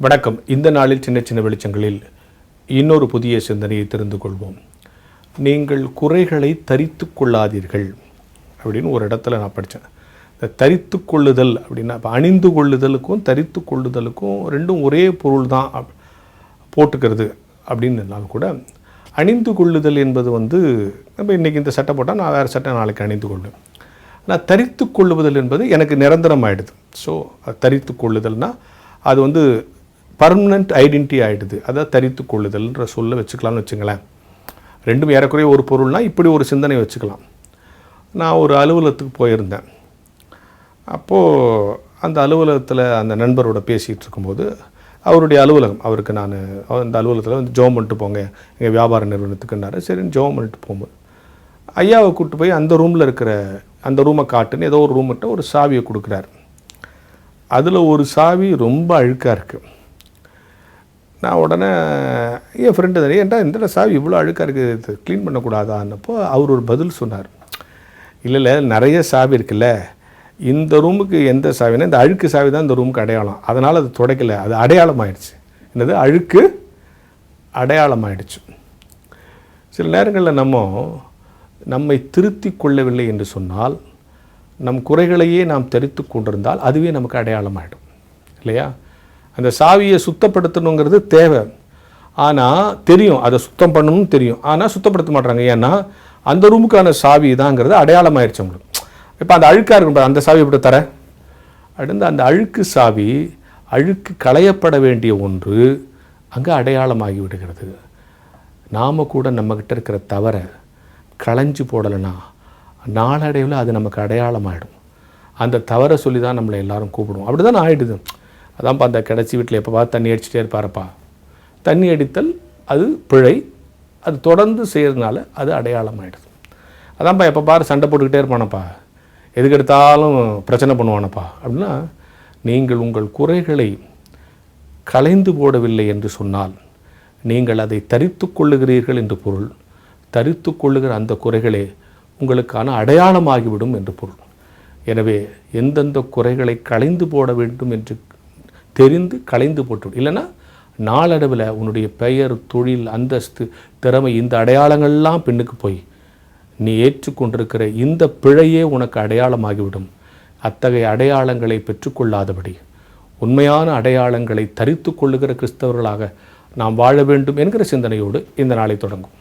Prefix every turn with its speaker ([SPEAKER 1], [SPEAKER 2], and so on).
[SPEAKER 1] வணக்கம். இந்த நாளில் சின்ன சின்ன வெளிச்சங்களில் இன்னொரு புதிய சிந்தனையை தெரிந்து கொள்வோம். நீங்கள் குறைகளை தரித்து கொள்ளாதீர்கள் அப்படின்னு ஒரு இடத்துல நான் படித்தேன். இந்த தரித்து கொள்ளுதல் அப்படின்னா இப்போ அணிந்து கொள்ளுதலுக்கும் தரித்து கொள்ளுதலுக்கும் ரெண்டும் ஒரே பொருள் தான் போட்டுக்கிறது அப்படின்னாலும் கூட அணிந்து கொள்ளுதல் என்பது நம்ம இன்றைக்கி இந்த சட்டை போட்டால் நான் வேறு சட்டை நாளைக்கு அணிந்து கொள்வேன். ஆனால் தரித்து கொள்ளுதல் என்பது எனக்கு நிரந்தரம் ஆகிடுது. ஸோ தரித்து கொள்ளுதல்னால் அது பர்மனண்ட் ஐடென்டிட்டி ஆகிடுது. அதாவது தரித்து கொள்ளுதல்ன்ற சொல்ல வச்சுக்கலாம்னு வச்சுங்களேன். ரெண்டும் ஏறக்குறைய ஒரு பொருள்னால் இப்படி ஒரு சிந்தனை வச்சுக்கலாம். நான் ஒரு அலுவலகத்துக்கு போயிருந்தேன். அப்போது அந்த அலுவலகத்தில் அந்த நண்பரோட பேசிகிட்டு இருக்கும்போது அவருடைய அலுவலகம் அவருக்கு நான் அந்த அலுவலகத்தில் ஜெபம் பண்ணிட்டு போங்க எங்கள் வியாபார நிறுவனத்துக்குன்னாரு. சரின்னு ஜெபம் பண்ணிட்டு போகும்போது ஐயாவை கூப்பிட்டு போய் அந்த ரூமில் இருக்கிற அந்த ரூமை காட்டுன்னு ஏதோ ஒரு ரூம்கிட்ட ஒரு சாவியை கொடுக்குறாரு. அதில் ஒரு சாவி ரொம்ப அழுக்காக இருக்குது. நான் உடனே என் ஃப்ரெண்டு தானே ஏன்டா இந்த சாவி இவ்வளோ அழுக்காக இருக்குது, இது க்ளீன் பண்ணக்கூடாதான்னப்போ அவர் ஒரு பதில் சொன்னார். இல்லை நிறைய சாவி இருக்குல்ல, இந்த ரூமுக்கு எந்த சாவினா இந்த அழுக்கு சாவி தான் இந்த ரூமுக்கு அடையாளம், அதனால் அது துடைக்கலை, அது அடையாளம் ஆயிடுச்சு. என்னது அழுக்கு அடையாளம் ஆயிடுச்சு. சில நேரங்களில் நம்மை திருத்தி கொள்ளவில்லை என்று சொன்னால் நம் குறைகளையே நாம் தெரித்து கொண்டிருந்தால் அதுவே நமக்கு அடையாளம் ஆகிடும் இல்லையா? அந்த சாவியை சுத்தப்படுத்தணுங்கிறது தேவை. ஆனால் தெரியும் அதை சுத்தம் பண்ணணும்னு தெரியும், ஆனால் சுத்தப்படுத்த மாட்டாங்க. ஏன்னா அந்த ரூமுக்கான சாவி தாங்கிறது அடையாளம் ஆயிடுச்சு உங்களுக்கு. இப்போ அந்த அழுக்காக இருக்கும், அந்த சாவி எப்படி தர அடுத்து அந்த அழுக்கு சாவி அழுக்கு களையப்பட வேண்டிய ஒன்று அங்கே அடையாளமாகி விடுகிறது. நாம் கூட நம்மக்கிட்ட இருக்கிற தவறை களைஞ்சு போடலைன்னா நாளடைவில் அது நமக்கு அடையாளமாகிடும். அந்த தவறை சொல்லி தான் நம்மளை எல்லாரும் கூப்பிடுவோம். அப்படி தான் ஆகிடுது. அதான்ப்பா அந்த கடைசி வீட்டில் எப்போ பார்த்து தண்ணி அடிச்சுட்டே இருப்பாரப்பா. தண்ணி அடித்தல் அது பிழை, அது தொடர்ந்து செய்கிறதுனால அது அடையாளம் ஆகிடுது. அதான்ப்பா எப்போ பாரு சண்டை போட்டுக்கிட்டே இருப்பானப்பா, எதுக்கு எடுத்தாலும் பிரச்சனை பண்ணுவானப்பா அப்படின்னா நீங்கள் உங்கள் குறைகளை களைந்து போடவில்லை என்று சொன்னால் நீங்கள் அதை தரித்து கொள்ளுகிறீர்கள் என்று பொருள். தரித்து கொள்ளுகிற அந்த குறைகளே உங்களுக்கான அடையாளமாகிவிடும் என்று பொருள். எனவே எந்தெந்த குறைகளை களைந்து போட வேண்டும் என்று தெரிந்து களைந்து போட்டுவிடும். இல்லைன்னா நாளடைவில் உன்னுடைய பெயர், தொழில், அந்தஸ்து, திறமை, இந்த அடையாளங்கள்லாம் பின்னுக்கு போய் நீ ஏற்றுக்கொண்டிருக்கிற இந்த பிழையே உனக்கு அடையாளமாகிவிடும். அத்தகைய அடையாளங்களை பெற்றுக்கொள்ளாதபடி உண்மையான அடையாளங்களை தரித்து கொள்ளுகிற கிறிஸ்தவர்களாக நாம் வாழ வேண்டும் என்கிற சிந்தனையோடு இந்த நாளை தொடங்கும்.